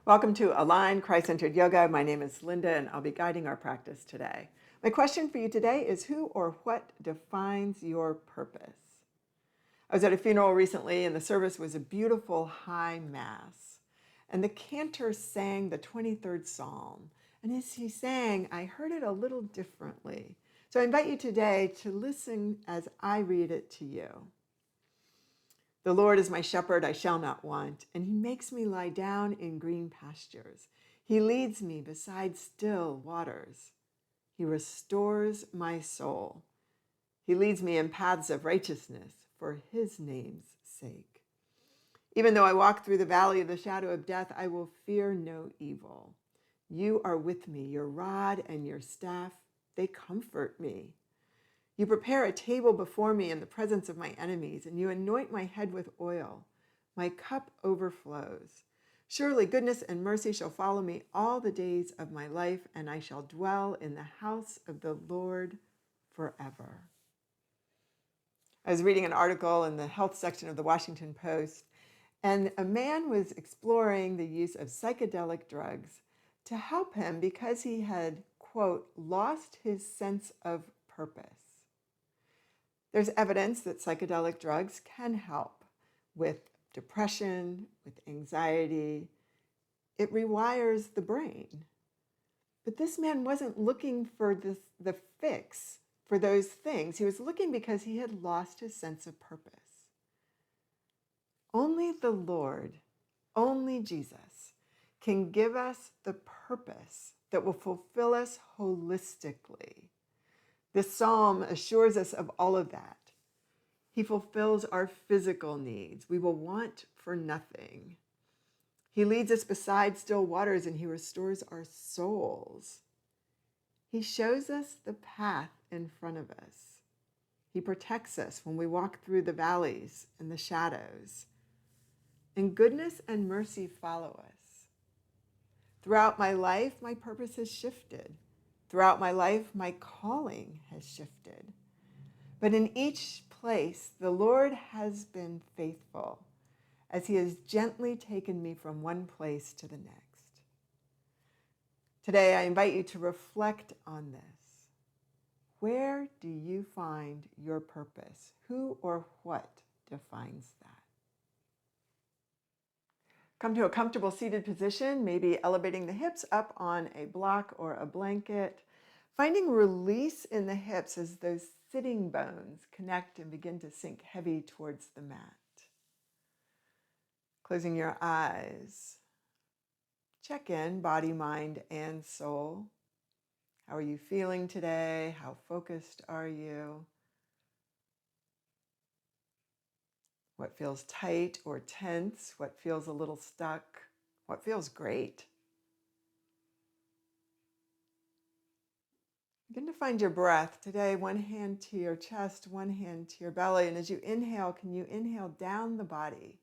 Welcome to Aligned Christ-Centered Yoga. My name is Linda, and I'll be guiding our practice today. My question for you today is, who or what defines your purpose? I was at a funeral recently, and the service was a beautiful high mass. And the cantor sang the 23rd Psalm. And as he sang, I heard it a little differently. So I invite you today to listen as I read it to you. The Lord is my shepherd, I shall not want, and he makes me lie down in green pastures. He leads me beside still waters. He restores my soul. He leads me in paths of righteousness for his name's sake. Even though I walk through the valley of the shadow of death, I will fear no evil. You are with me, your rod and your staff, they comfort me. You prepare a table before me in the presence of my enemies, and you anoint my head with oil. My cup overflows. Surely goodness and mercy shall follow me all the days of my life, and I shall dwell in the house of the Lord forever. I was reading an article in the health section of the Washington Post, and a man was exploring the use of psychedelic drugs to help him because he had, quote, lost his sense of purpose. There's evidence that psychedelic drugs can help with depression, with anxiety. It rewires the brain. But this man wasn't looking for the fix for those things. He was looking because he had lost his sense of purpose. Only the Lord, only Jesus, can give us the purpose that will fulfill us holistically. This psalm assures us of all of that. He fulfills our physical needs. We will want for nothing. He leads us beside still waters, and he restores our souls. He shows us the path in front of us. He protects us when we walk through the valleys and the shadows. And goodness and mercy follow us. Throughout my life, my purpose has shifted. Throughout my life, my calling has shifted. But in each place, the Lord has been faithful as he has gently taken me from one place to the next. Today, I invite you to reflect on this. Where do you find your purpose? Who or what defines that? Come to a comfortable seated position, maybe elevating the hips up on a block or a blanket. Finding release in the hips as those sitting bones connect and begin to sink heavy towards the mat. Closing your eyes. Check in, body, mind, and soul. How are you feeling today? How focused are you? What feels tight or tense? What feels a little stuck? What feels great? Begin to find your breath. Today, one hand to your chest, one hand to your belly. And as you inhale, can you inhale down the body?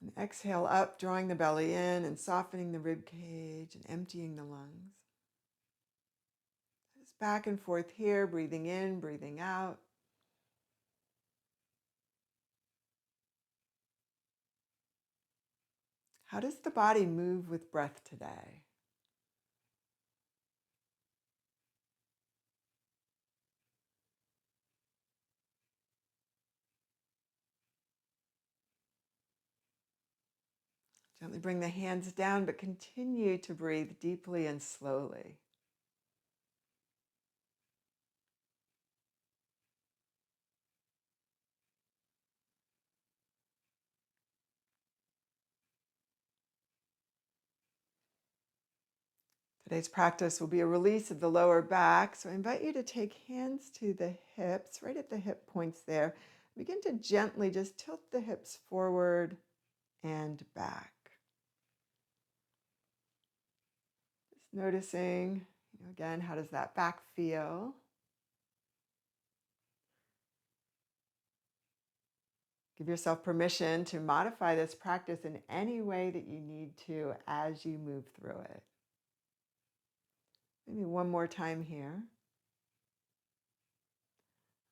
And exhale up, drawing the belly in and softening the rib cage and emptying the lungs. Just back and forth here, breathing in, breathing out. How does the body move with breath today? Gently bring the hands down, but continue to breathe deeply and slowly. Today's practice will be a release of the lower back. So I invite you to take hands to the hips, right at the hip points there. Begin to gently just tilt the hips forward and back. Just noticing, again, how does that back feel? Give yourself permission to modify this practice in any way that you need to as you move through it. Maybe one more time here.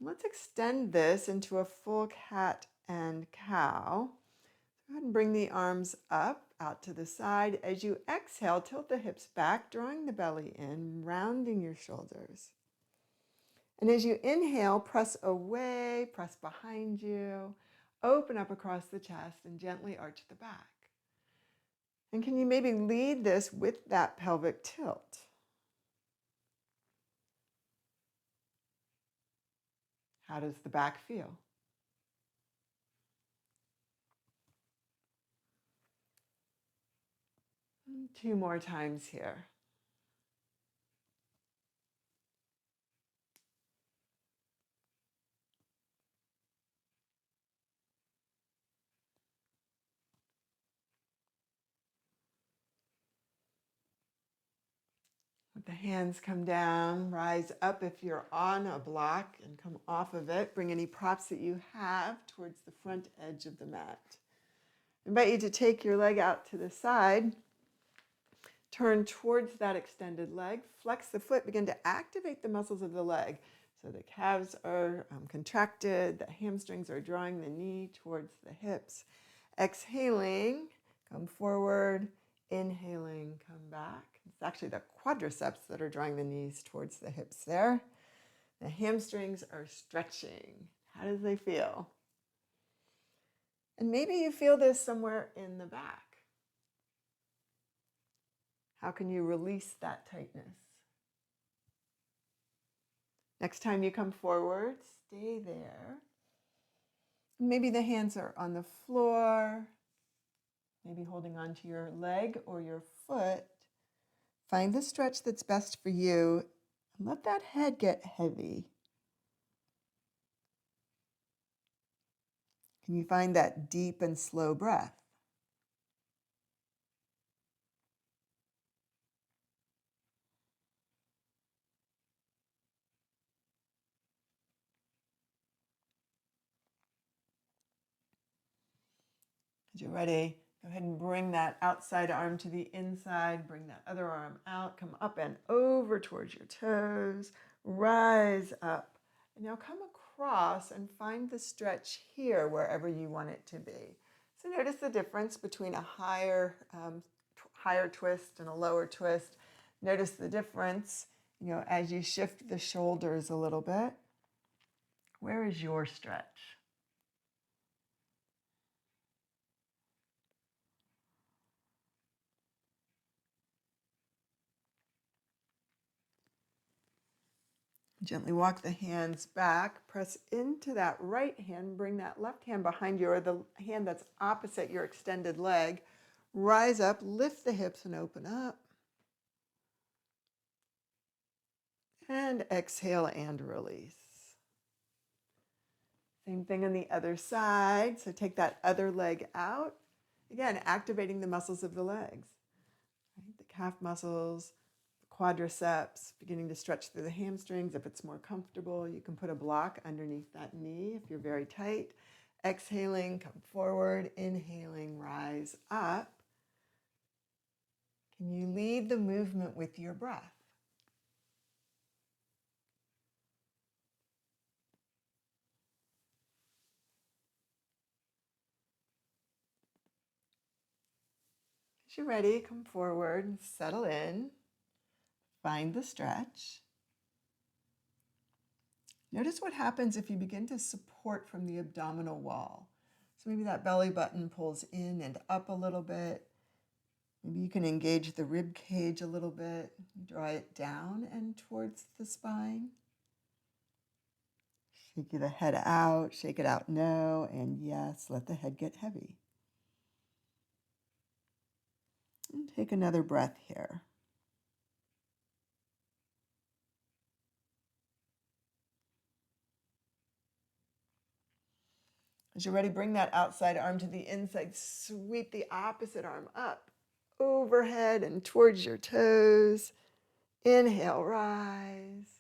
Let's extend this into a full cat and cow. Go ahead and bring the arms up, out to the side. As you exhale, tilt the hips back, drawing the belly in, rounding your shoulders. And as you inhale, press away, press behind you, open up across the chest, and gently arch the back. And can you maybe lead this with that pelvic tilt? How does the back feel? And 2 more times here. Let the hands come down, rise up if you're on a block and come off of it. Bring any props that you have towards the front edge of the mat. I invite you to take your leg out to the side. Turn towards that extended leg. Flex the foot. Begin to activate the muscles of the leg. So the calves are contracted. The hamstrings are drawing the knee towards the hips. Exhaling, come forward. Inhaling, come back. It's actually the quadriceps that are drawing the knees towards the hips there. The hamstrings are stretching. How does they feel? And maybe you feel this somewhere in the back. How can you release that tightness? Next time you come forward, stay there. Maybe the hands are on the floor, maybe holding onto your leg or your foot. Find the stretch that's best for you and let that head get heavy. Can you find that deep and slow breath? As you're ready, go ahead and bring that outside arm to the inside. Bring that other arm out. Come up and over towards your toes. Rise up. And now come across and find the stretch here wherever you want it to be. So notice the difference between a higher twist and a lower twist. Notice the difference, as you shift the shoulders a little bit. Where is your stretch? Gently walk the hands back, press into that right hand, bring that left hand behind you or the hand that's opposite your extended leg. Rise up, lift the hips and open up. And exhale and release. Same thing on the other side. So take that other leg out. Again, activating the muscles of the legs. Right? The calf muscles, quadriceps, beginning to stretch through the hamstrings. If it's more comfortable, you can put a block underneath that knee if you're very tight. Exhaling, come forward. Inhaling, rise up. Can you lead the movement with your breath? As you're ready, come forward and settle in. Find the stretch. Notice what happens if you begin to support from the abdominal wall. So maybe that belly button pulls in and up a little bit. Maybe you can engage the rib cage a little bit, draw it down and towards the spine. Shake the head out, shake it out no, and yes, let the head get heavy. And take another breath here. As you're ready, bring that outside arm to the inside. Sweep the opposite arm up, overhead and towards your toes. Inhale, rise.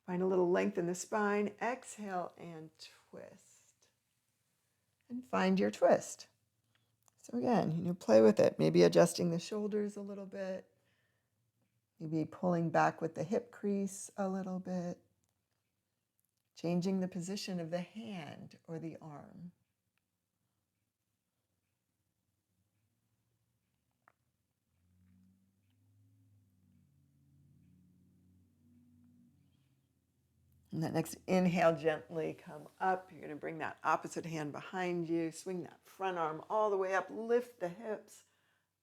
Find a little length in the spine. Exhale and twist. And find your twist. So again, play with it. Maybe adjusting the shoulders a little bit. Maybe pulling back with the hip crease a little bit. Changing the position of the hand or the arm. And that next inhale, gently come up. You're going to bring that opposite hand behind you. Swing that front arm all the way up. Lift the hips.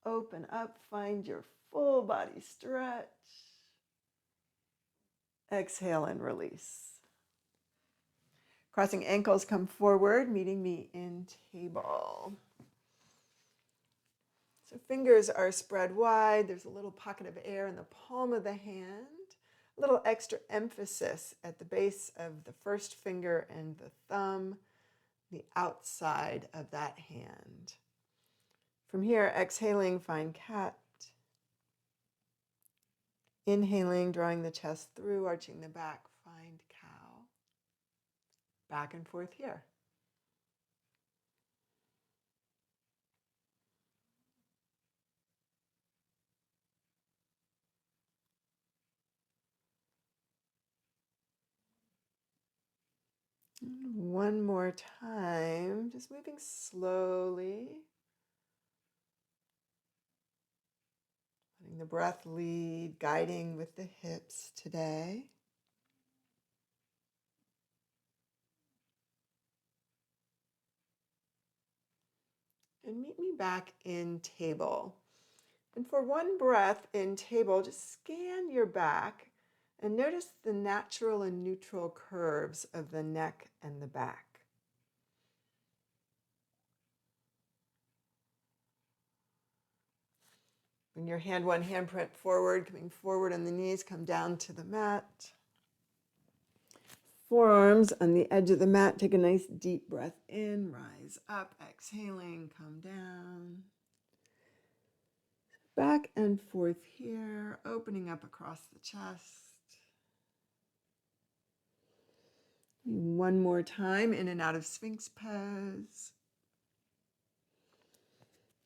Open up. Find your full body stretch. Exhale and release. Crossing ankles, come forward, meeting me in table. So fingers are spread wide. There's a little pocket of air in the palm of the hand. A little extra emphasis at the base of the first finger and the thumb, the outside of that hand. From here, exhaling, find cat. Inhaling, drawing the chest through, arching the back, find cow. Back and forth here. One more time, just moving slowly. Letting the breath lead, guiding with the hips today. And meet me back in table. And for one breath in table, just scan your back and notice the natural and neutral curves of the neck and the back. Bring your one handprint forward, coming forward on the knees, come down to the mat. Forearms on the edge of the mat, take a nice deep breath in, rise up, exhaling, come down. Back and forth here, opening up across the chest. One more time, in and out of Sphinx pose.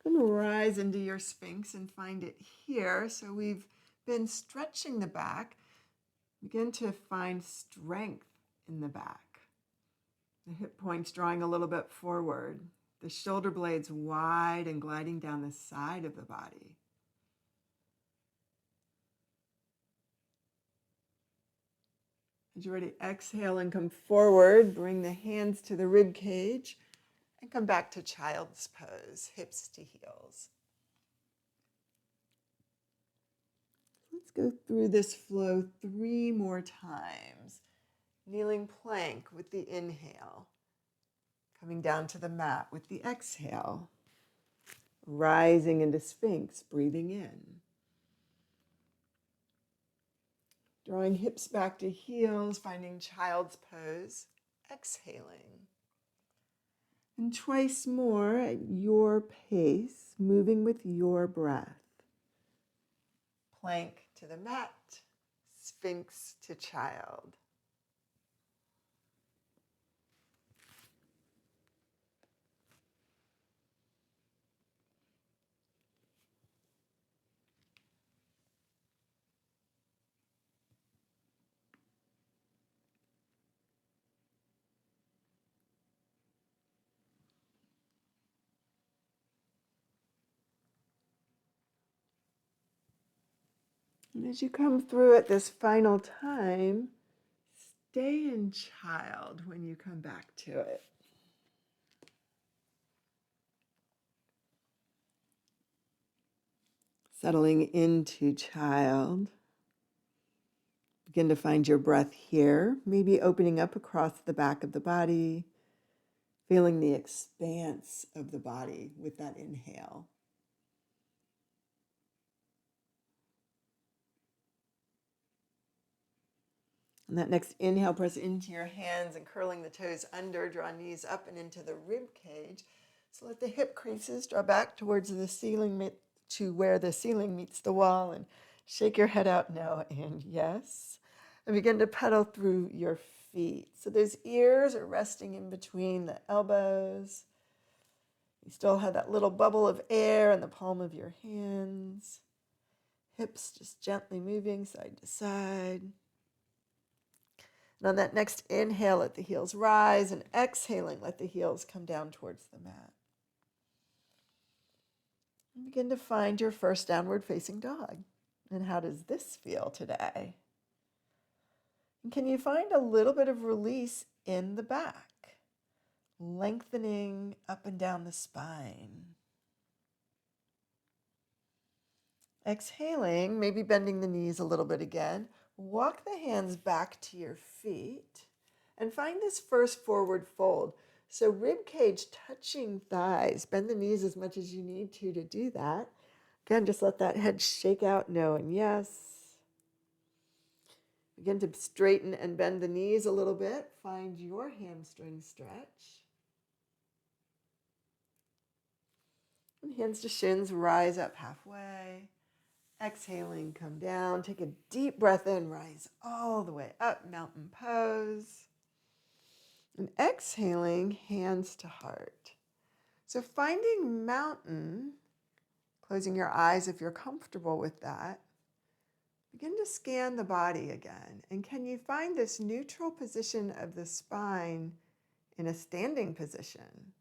Going to rise into your Sphinx and find it here. So we've been stretching the back. Begin to find strength in the back. The hip points drawing a little bit forward. The shoulder blades wide and gliding down the side of the body. As you're ready, exhale and come forward. Bring the hands to the rib cage and come back to child's pose, hips to heels. Let's go through this flow 3 more times. Kneeling plank with the inhale. Coming down to the mat with the exhale. Rising into Sphinx, breathing in. Drawing hips back to heels, finding child's pose, exhaling. And twice more at your pace, moving with your breath. Plank to the mat, Sphinx to child. And as you come through it this final time, stay in child when you come back to it. Settling into child. Begin to find your breath here, maybe opening up across the back of the body, feeling the expanse of the body with that inhale. And that next inhale, press into your hands and curling the toes under, draw knees up and into the rib cage. So let the hip creases draw back towards the ceiling, to where the ceiling meets the wall, and shake your head out no and yes. And begin to pedal through your feet. So those ears are resting in between the elbows. You still have that little bubble of air in the palm of your hands. Hips just gently moving side to side. And on that next inhale, let the heels rise, and exhaling, let the heels come down towards the mat. And begin to find your first downward facing dog. And how does this feel today? And can you find a little bit of release in the back, lengthening up and down the spine? Exhaling, maybe bending the knees a little bit again. Walk the hands back to your feet and find this first forward fold. So rib cage touching thighs. Bend the knees as much as you need to do that. Again, just let that head shake out no and yes. Begin to straighten and bend the knees a little bit. Find your hamstring stretch. And hands to shins, rise up halfway. Exhaling, come down. Take a deep breath in, rise all the way up, mountain pose. And exhaling, hands to heart. So finding mountain, closing your eyes if you're comfortable with that. Begin to scan the body again. And can you find this neutral position of the spine in a standing position?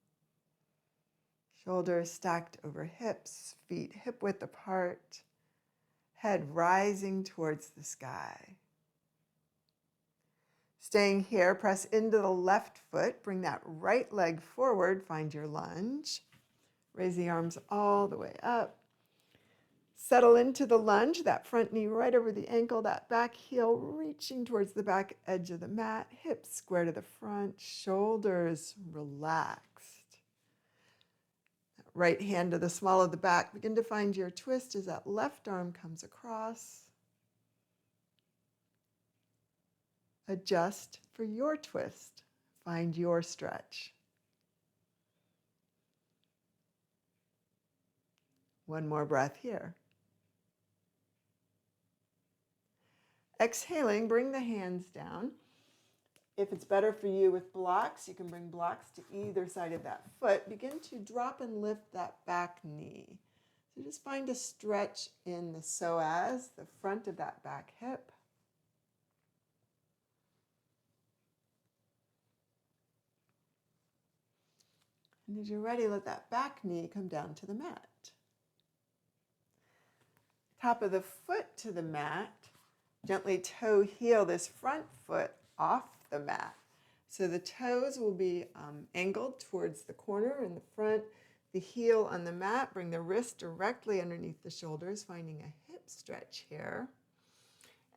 Shoulders stacked over hips, feet hip width apart, head rising towards the sky. Staying here, press into the left foot, bring that right leg forward, find your lunge. Raise the arms all the way up. Settle into the lunge, that front knee right over the ankle, that back heel reaching towards the back edge of the mat, hips square to the front, shoulders relaxed. Right hand to the small of the back. Begin to find your twist as that left arm comes across. Adjust for your twist. Find your stretch. One more breath here. Exhaling, bring the hands down. If it's better for you with blocks, you can bring blocks to either side of that foot. Begin to drop and lift that back knee. So just find a stretch in the psoas, the front of that back hip. And as you're ready, let that back knee come down to the mat. Top of the foot to the mat. Gently toe heel this front foot off the mat. So the toes will be angled towards the corner in the front. The heel on the mat, bring the wrist directly underneath the shoulders, finding a hip stretch here.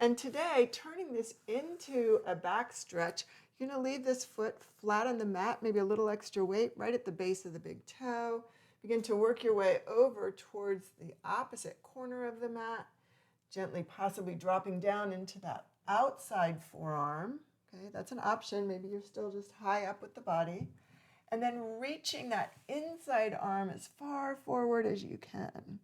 And today, turning this into a back stretch, you're going to leave this foot flat on the mat, maybe a little extra weight right at the base of the big toe. Begin to work your way over towards the opposite corner of the mat, gently possibly dropping down into that outside forearm. Okay, that's an option. Maybe you're still just high up with the body. And then reaching that inside arm as far forward as you can.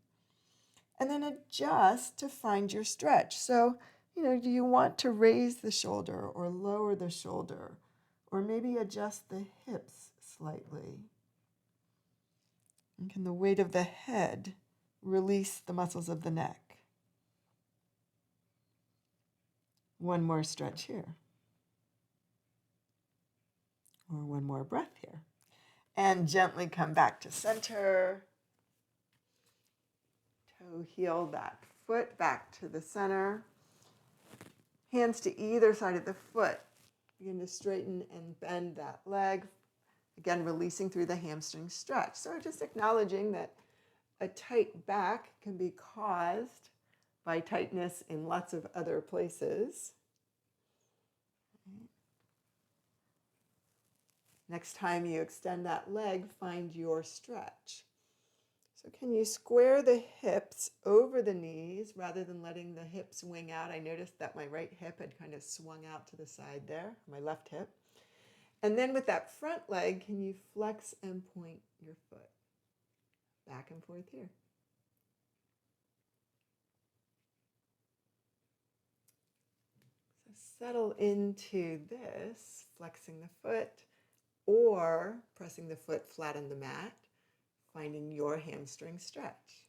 And then adjust to find your stretch. So, do you want to raise the shoulder or lower the shoulder? Or maybe adjust the hips slightly? And can the weight of the head release the muscles of the neck? One more stretch here. Or one more breath here. And gently come back to center. Toe heel that foot back to the center. Hands to either side of the foot. Begin to straighten and bend that leg. Again, releasing through the hamstring stretch. So just acknowledging that a tight back can be caused by tightness in lots of other places. Next time you extend that leg, find your stretch. So can you square the hips over the knees rather than letting the hips wing out? I noticed that my right hip had kind of swung out to the side there, my left hip. And then with that front leg, can you flex and point your foot back and forth here? So settle into this, flexing the foot or pressing the foot flat on the mat, finding your hamstring stretch.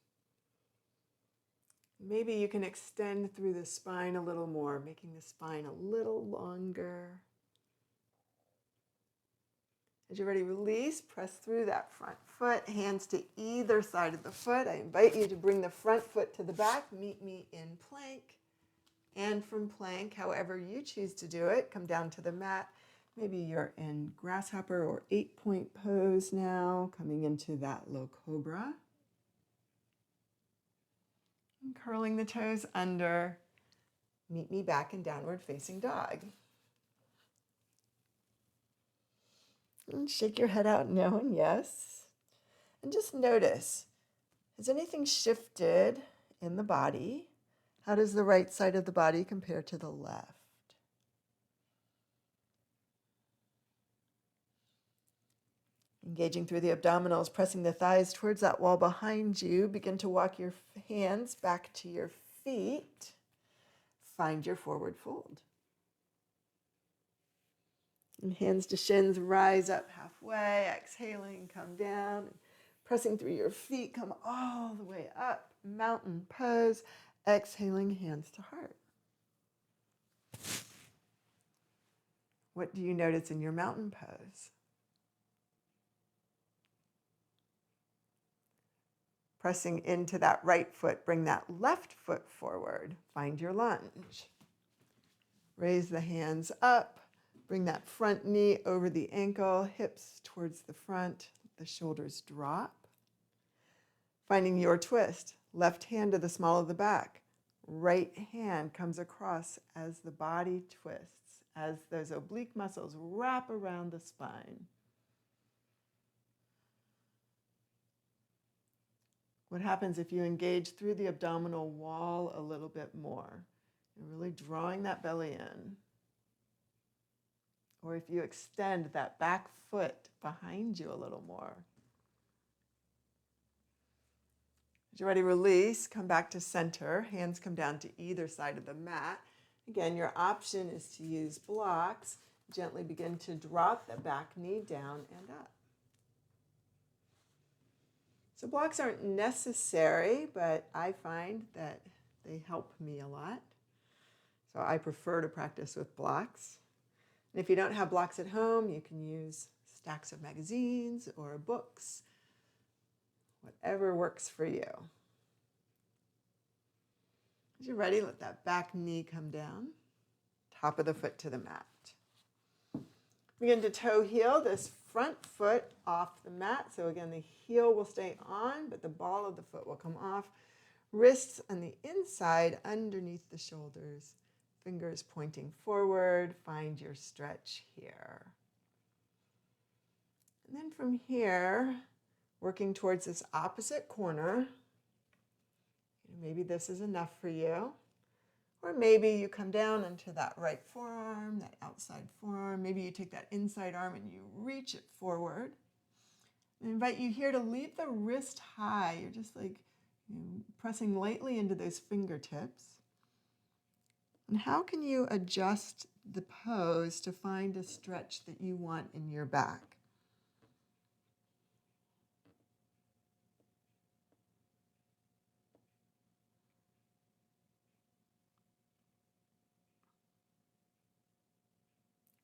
Maybe you can extend through the spine a little more, making the spine a little longer. As you're ready, release, press through that front foot, hands to either side of the foot. I invite you to bring the front foot to the back. Meet me in plank. And from plank, however you choose to do it, come down to the mat. Maybe you're in grasshopper or 8-point pose now, coming into that low cobra. And curling the toes under. Meet me back in downward facing dog. And shake your head out, no and yes. And just notice, has anything shifted in the body? How does the right side of the body compare to the left? Engaging through the abdominals, pressing the thighs towards that wall behind you. Begin to walk your hands back to your feet. Find your forward fold. And hands to shins, rise up halfway. Exhaling, come down. Pressing through your feet, come all the way up. Mountain pose. Exhaling, hands to heart. What do you notice in your mountain pose? Pressing into that right foot, bring that left foot forward. Find your lunge. Raise the hands up. Bring that front knee over the ankle, hips towards the front, the shoulders drop. Finding your twist. Left hand to the small of the back. Right hand comes across as the body twists, as those oblique muscles wrap around the spine. What happens if you engage through the abdominal wall a little bit more? You're really drawing that belly in. Or if you extend that back foot behind you a little more. As you're ready, release, come back to center. Hands come down to either side of the mat. Again, your option is to use blocks. Gently begin to drop the back knee down and up. So blocks aren't necessary, but I find that they help me a lot. So I prefer to practice with blocks. And if you don't have blocks at home, you can use stacks of magazines or books, whatever works for you. As you're ready, let that back knee come down, top of the foot to the mat. Begin to toe heel this front foot off the mat. So again, the heel will stay on, but the ball of the foot will come off. Wrists on the inside underneath the shoulders. Fingers pointing forward. Find your stretch here. And then from here, working towards this opposite corner. Maybe this is enough for you. Or maybe you come down into that right forearm, that outside forearm. Maybe you take that inside arm and you reach it forward. I invite you here to leave the wrist high. You're just pressing lightly into those fingertips. And how can you adjust the pose to find a stretch that you want in your back?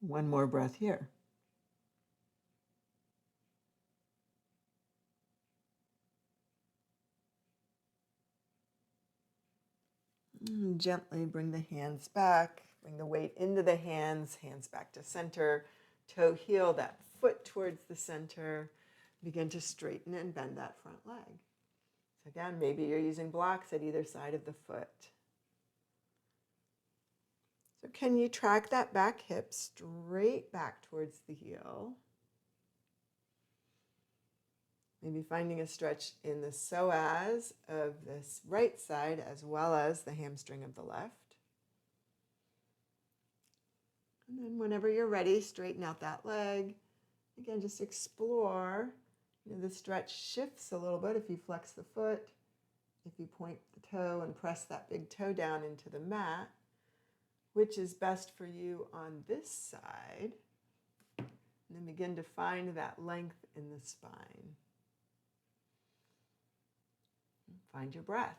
One more breath here. And gently bring the hands back, bring the weight into the hands back to center, toe heel that foot towards the center, begin to straighten and bend that front leg. So again, maybe you're using blocks at either side of the foot. So can you track that back hip straight back towards the heel? Maybe finding a stretch in the psoas of this right side as well as the hamstring of the left. And then whenever you're ready, straighten out that leg. Again, just explore. The stretch shifts a little bit if you flex the foot, if you point the toe and press that big toe down into the mat, which is best for you on this side. And then begin to find that length in the spine. Find your breath.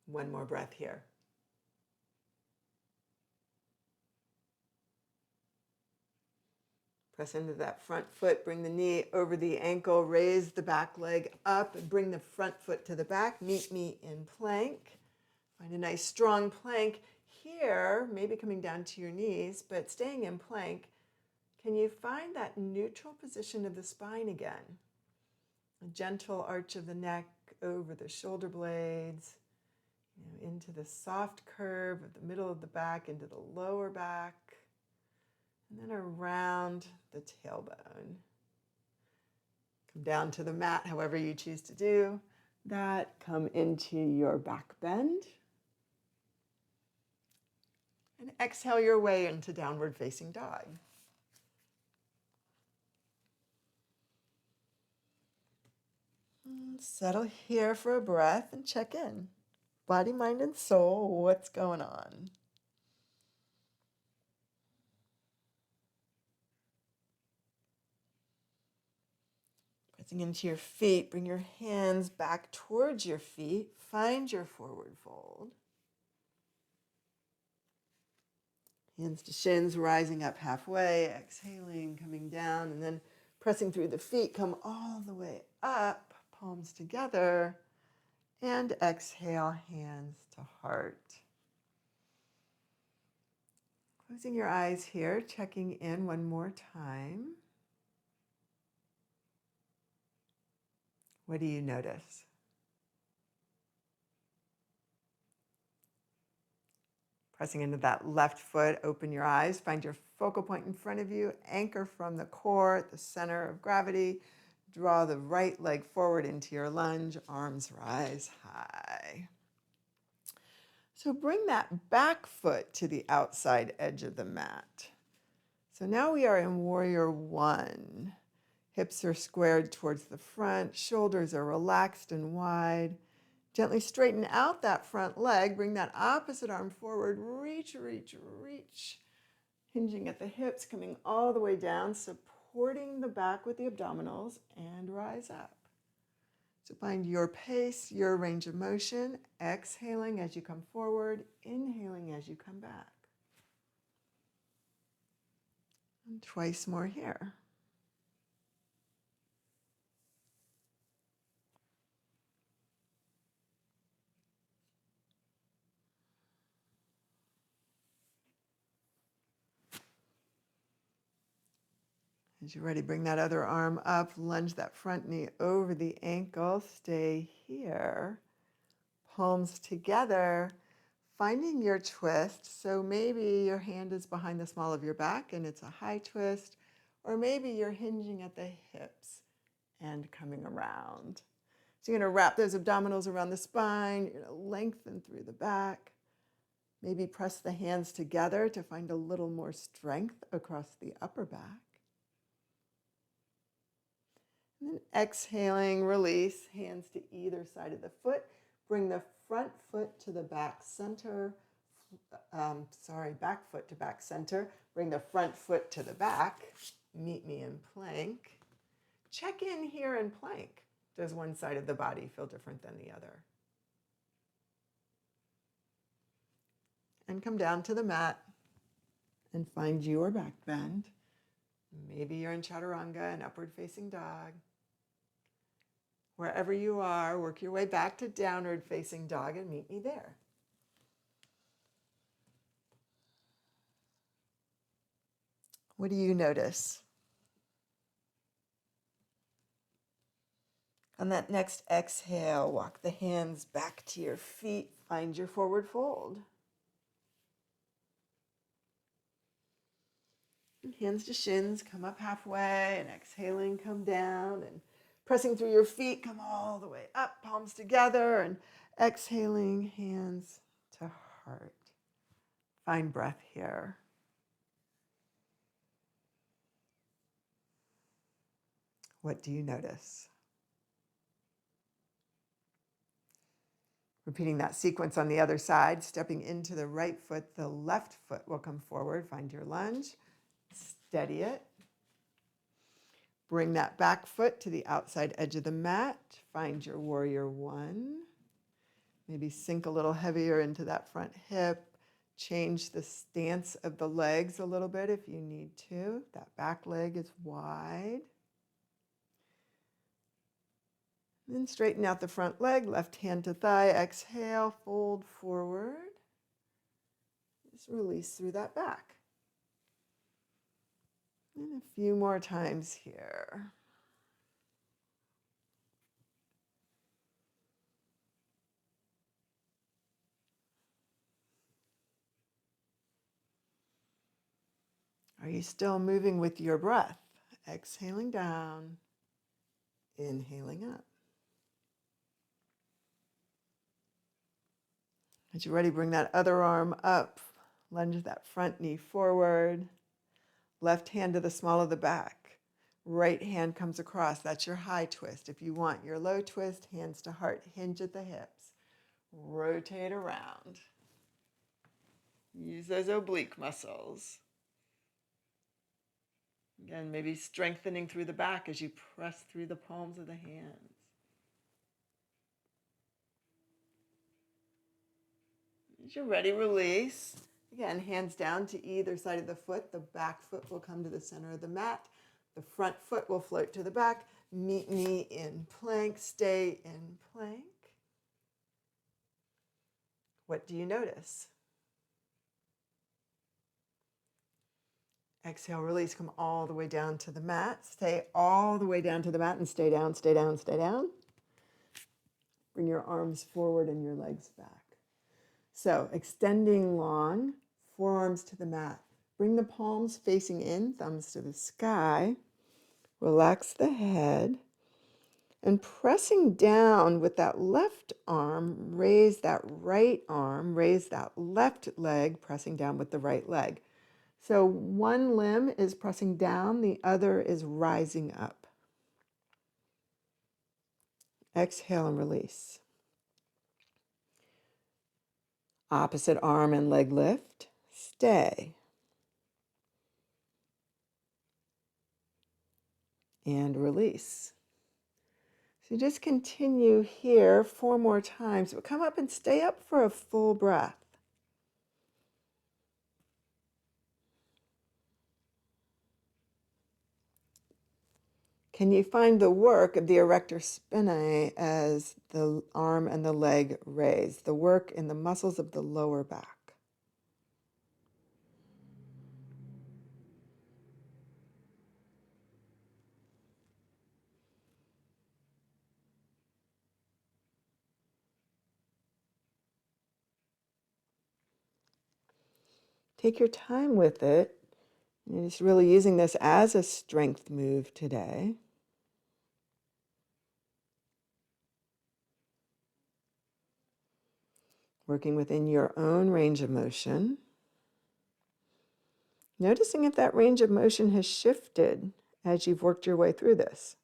One more breath here. Press into that front foot, bring the knee over the ankle, raise the back leg up, and bring the front foot to the back. Meet me in plank. Find a nice strong plank here, maybe coming down to your knees, but staying in plank. Can you find that neutral position of the spine again? A gentle arch of the neck over the shoulder blades, into the soft curve of the middle of the back, into the lower back, and then around the tailbone. Come down to the mat, however you choose to do that. Come into your back bend. And exhale your way into downward facing dog. Settle here for a breath and check in. Body, mind, and soul, what's going on? Pressing into your feet, bring your hands back towards your feet. Find your forward fold. Hands to shins, rising up halfway, exhaling, coming down, and then pressing through the feet, come all the way up, palms together, and exhale, hands to heart. Closing your eyes here, checking in one more time. What do you notice? Pressing into that left foot, open your eyes, find your focal point in front of you, anchor from the core at the center of gravity. Draw the right leg forward into your lunge, arms rise high. So bring that back foot to the outside edge of the mat. So now we are in warrior one. Hips are squared towards the front, shoulders are relaxed and wide. Gently straighten out that front leg, bring that opposite arm forward, reach, reach, reach. Hinging at the hips, coming all the way down, supporting the back with the abdominals, and rise up. So find your pace, your range of motion, exhaling as you come forward, inhaling as you come back. And twice more here. As you're ready, bring that other arm up, lunge that front knee over the ankle, stay here. Palms together, finding your twist. So maybe your hand is behind the small of your back and it's a high twist, or maybe you're hinging at the hips and coming around. So you're going to wrap those abdominals around the spine, you're going to lengthen through the back. Maybe press the hands together to find a little more strength across the upper back. And then exhaling, release, hands to either side of the foot. Bring the front foot to the back center. Back foot to back center. Bring the front foot to the back. Meet me in plank. Check in here in plank. Does one side of the body feel different than the other? And come down to the mat and find your back bend. Maybe you're in chaturanga, an upward facing dog. Wherever you are, work your way back to downward facing dog and meet me there. What do you notice? On that next exhale, walk the hands back to your feet. Find your forward fold. And hands to shins, come up halfway, and exhaling, come down, and pressing through your feet, come all the way up, palms together, and exhaling, hands to heart. Find breath here. What do you notice? Repeating that sequence on the other side, stepping into the right foot, the left foot will come forward. Find your lunge, steady it. Bring that back foot to the outside edge of the mat. Find your warrior one. Maybe sink a little heavier into that front hip. change the stance of the legs a little bit if you need to. That back leg is wide. Then straighten out the front leg, left hand to thigh. Exhale, fold forward. Just release through that back. And a few more times here. Are you still moving with your breath? Exhaling down, inhaling up. As you're ready, bring that other arm up. Lunge that front knee forward. Left hand to the small of the back. Right hand comes across. That's your high twist. If you want your low twist, hands to heart, hinge at the hips. Rotate around. Use those oblique muscles. Again, maybe strengthening through the back as you press through the palms of the hands. As you're ready, release. Again, hands down to either side of the foot. The back foot will come to the center of the mat. The front foot will float to the back. Meet me in plank. Stay in plank. What do you notice? Exhale, release. Come all the way down to the mat. Stay all the way down to the mat and stay down, stay down, stay down. Bring your arms forward and your legs back. So extending long, forearms to the mat. Bring the palms facing in, thumbs to the sky. Relax the head. And pressing down with that left arm, raise that right arm, raise that left leg, pressing down with the right leg. So one limb is pressing down, the other is rising up. Exhale and release. Opposite arm and leg lift. Stay. And release. So just continue here 4 more times, but come up and stay up for a full breath. Can you find the work of the erector spinae as the arm and the leg raise, the work in the muscles of the lower back? Take your time with it. You're just really using this as a strength move today. Working within your own range of motion. Noticing if that range of motion has shifted as you've worked your way through this.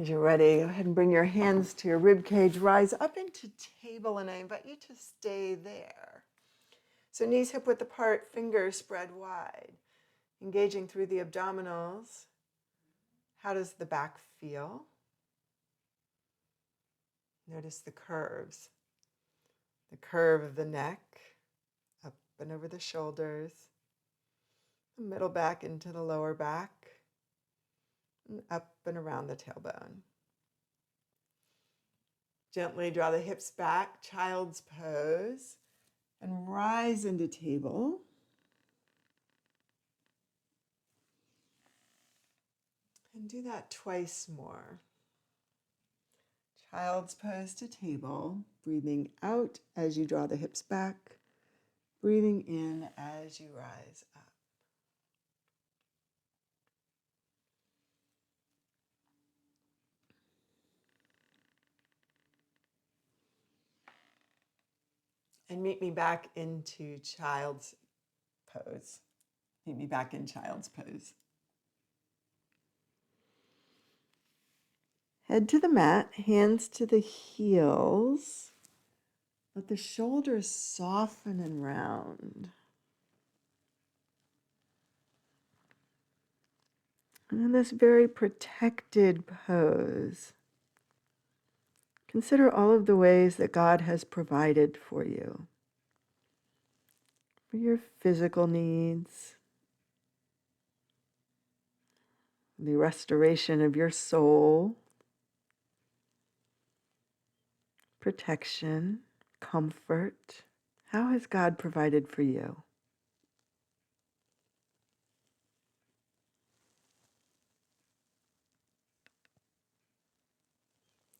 As you're ready, go ahead and bring your hands to your rib cage. Rise up into table, and I invite you to stay there. So knees hip width apart, fingers spread wide. Engaging through the abdominals. How does the back feel? Notice the curves. The curve of the neck, up and over the shoulders. The middle back into the lower back. And up and around the tailbone. Gently draw the hips back, child's pose, and rise into table. And do that twice more. Child's pose to table, breathing out as you draw the hips back, breathing in as you rise up. And meet me back into child's pose. Meet me back in child's pose. Head to the mat, hands to the heels. Let the shoulders soften and round. And in this very protected pose, consider all of the ways that God has provided for you, for your physical needs, the restoration of your soul, protection, comfort. How has God provided for you?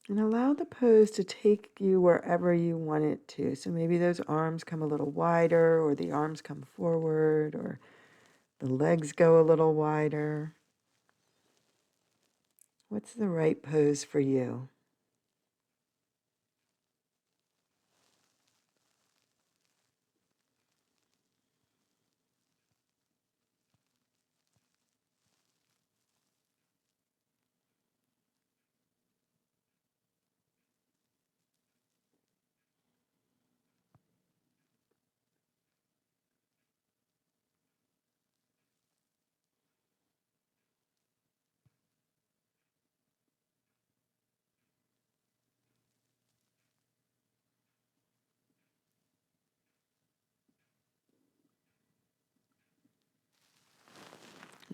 And allow the pose to take you wherever you want it to. So maybe those arms come a little wider, or the arms come forward, or the legs go a little wider. What's the right pose for you?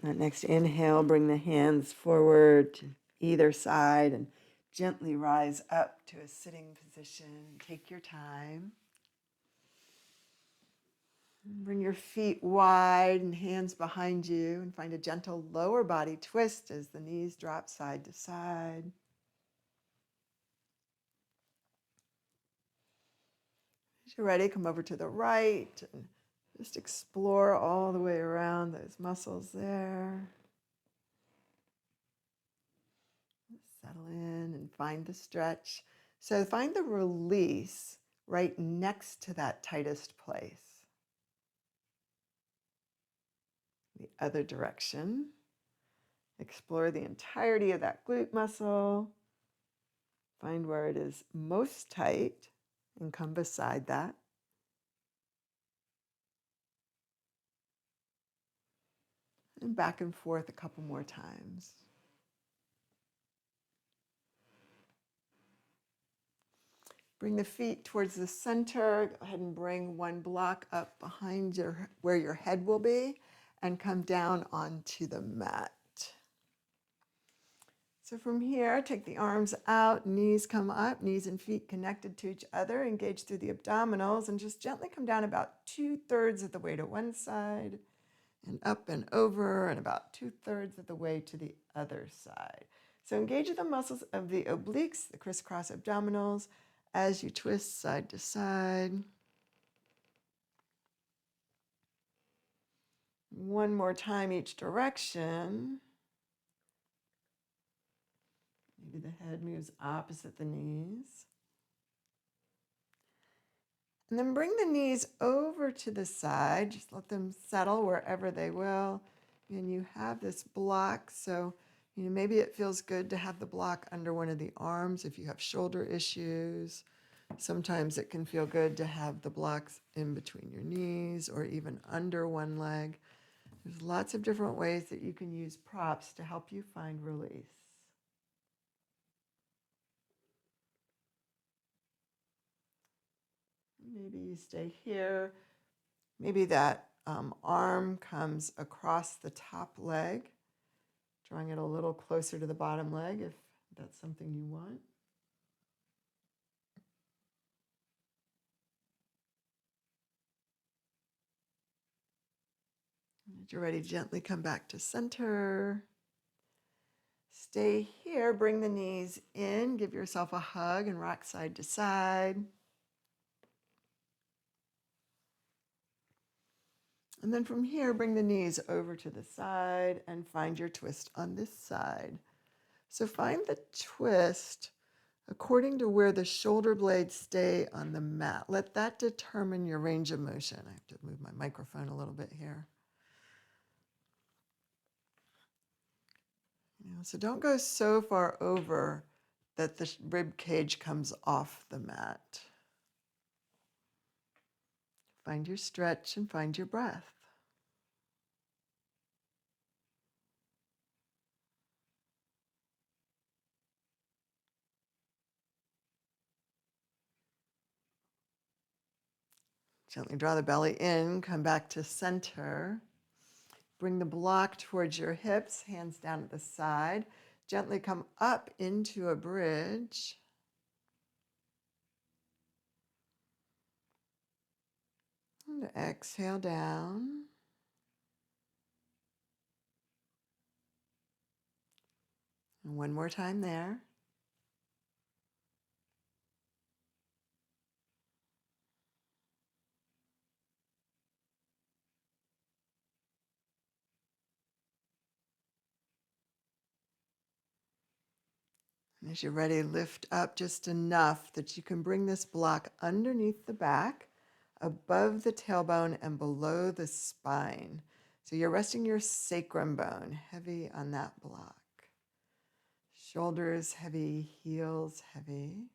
That next inhale, bring the hands forward to either side and gently rise up to a sitting position. Take your time. Bring your feet wide and hands behind you and find a gentle lower body twist as the knees drop side to side. As you're ready, come over to the right and just explore all the way around those muscles there. Settle in and find the stretch. So find the release right next to that tightest place. The other direction. Explore the entirety of that glute muscle. Find where it is most tight and come beside that. And back and forth a couple more times. Bring the feet towards the center. Go ahead and bring one block up behind where your head will be and come down onto the mat. So from here, take the arms out, knees come up, knees and feet connected to each other, engage through the abdominals, and just gently come down about 2/3 of the way to one side and up and over, and about 2/3 of the way to the other side. So engage the muscles of the obliques, the crisscross abdominals, as you twist side to side. One more time each direction. Maybe the head moves opposite the knees. And then bring the knees over to the side. Just let them settle wherever they will. And you have this block. So, maybe it feels good to have the block under one of the arms if you have shoulder issues. Sometimes it can feel good to have the blocks in between your knees or even under one leg. There's lots of different ways that you can use props to help you find release. Maybe you stay here. Maybe that arm comes across the top leg, drawing it a little closer to the bottom leg if that's something you want. As you're ready, gently come back to center. Stay here, bring the knees in, give yourself a hug and rock side to side. And then from here, bring the knees over to the side and find your twist on this side. So find the twist according to where the shoulder blades stay on the mat. Let that determine your range of motion. I have to move my microphone a little bit here. So don't go so far over that the rib cage comes off the mat. Find your stretch and find your breath. Gently draw the belly in, come back to center. Bring the block towards your hips, hands down at the side. Gently come up into a bridge. And exhale down. And one more time there. And as you're ready, lift up just enough that you can bring this block underneath the back, above the tailbone, and below the spine. So you're resting your sacrum bone heavy on that block. Shoulders heavy, heels heavy.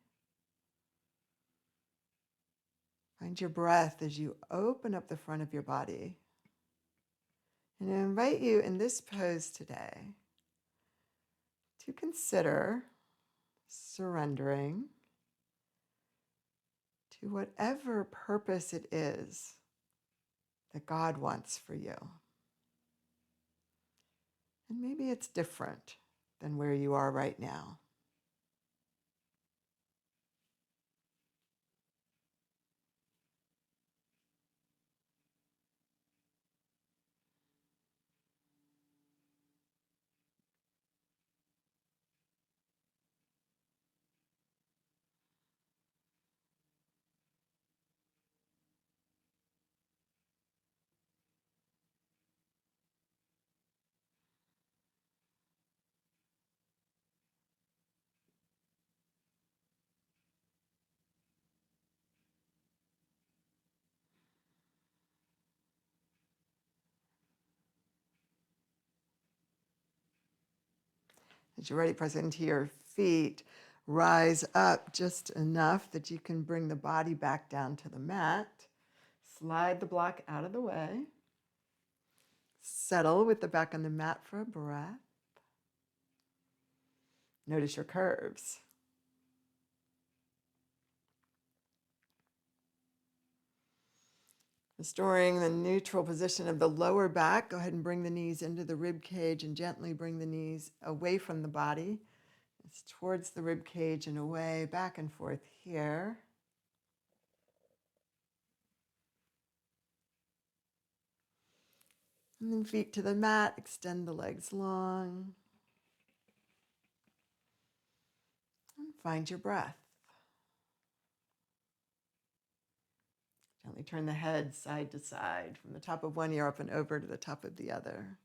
Find your breath as you open up the front of your body. And I invite you in this pose today to consider surrendering to whatever purpose it is that God wants for you. And maybe it's different than where you are right now. As you're ready, press into your feet. Rise up just enough that you can bring the body back down to the mat. Slide the block out of the way. Settle with the back on the mat for a breath. Notice your curves. Restoring the neutral position of the lower back, go ahead and bring the knees into the rib cage and gently bring the knees away from the body. It's towards the rib cage and away, back and forth here. And then feet to the mat, extend the legs long. And find your breath. Gently turn the head side to side, from the top of one ear up and over to the top of the other.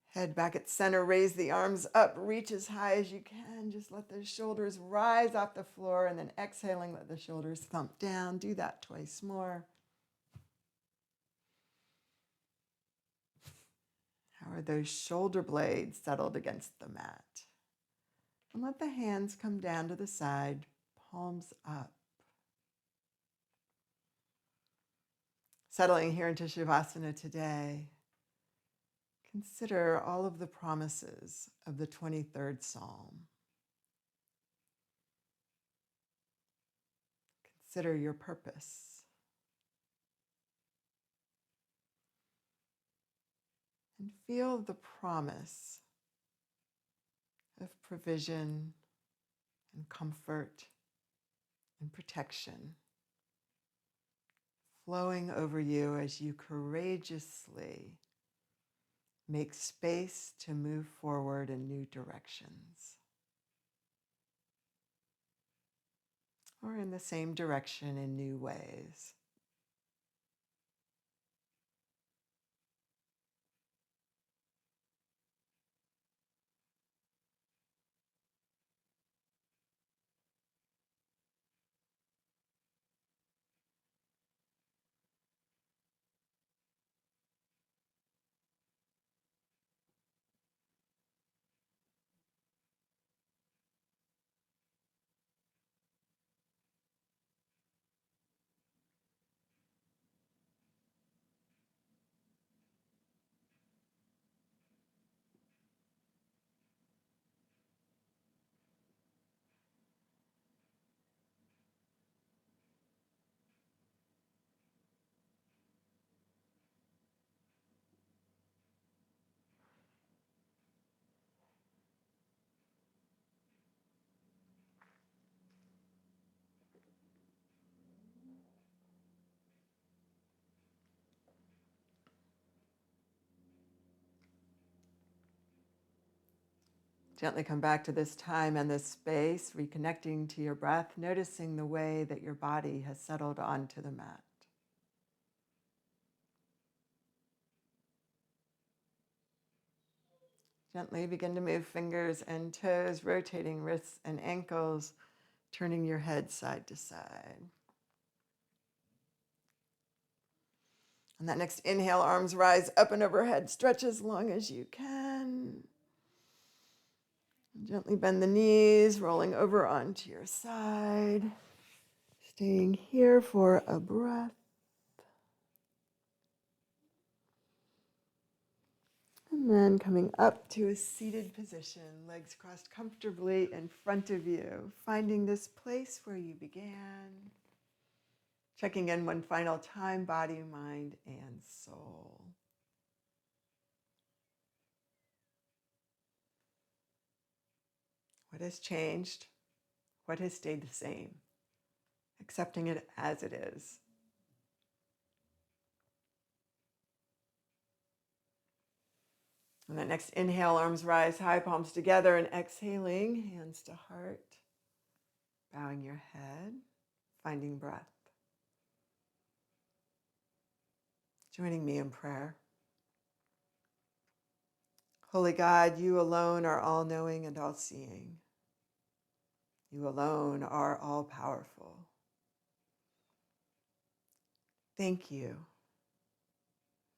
Head back at center, raise the arms up, reach as high as you can. Just let those shoulders rise off the floor, and then exhaling, let the shoulders thump down. Do that twice more. How are those shoulder blades settled against the mat? And let the hands come down to the side, palms up. Settling here into Shavasana today, consider all of the promises of the 23rd Psalm. Consider your purpose. And feel the promise of provision and comfort and protection flowing over you as you courageously make space to move forward in new directions, or in the same direction in new ways. Gently come back to this time and this space, reconnecting to your breath, noticing the way that your body has settled onto the mat. Gently begin to move fingers and toes, rotating wrists and ankles, turning your head side to side. On that next inhale, arms rise up and overhead. Stretch as long as you can. Gently bend the knees, rolling over onto your side. Staying here for a breath. And then coming up to a seated position, legs crossed comfortably in front of you, finding this place where you began. Checking in one final time, body, mind, and soul. What has changed? What has stayed the same? Accepting it as it is. On that next inhale, arms rise high, palms together, and exhaling, hands to heart. Bowing your head, finding breath. Joining me in prayer. Holy God, you alone are all-knowing and all-seeing. You alone are all-powerful. Thank you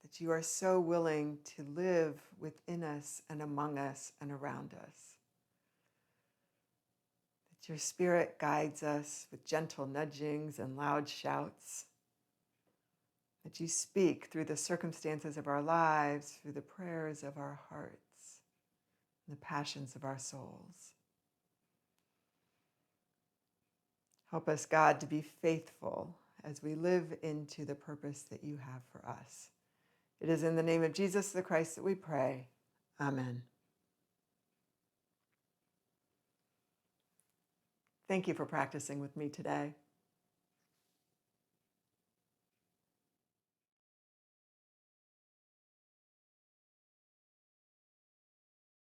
that you are so willing to live within us and among us and around us. That your Spirit guides us with gentle nudgings and loud shouts. That you speak through the circumstances of our lives, through the prayers of our hearts, and the passions of our souls. Help us, God, to be faithful as we live into the purpose that you have for us. It is in the name of Jesus the Christ that we pray. Amen. Thank you for practicing with me today.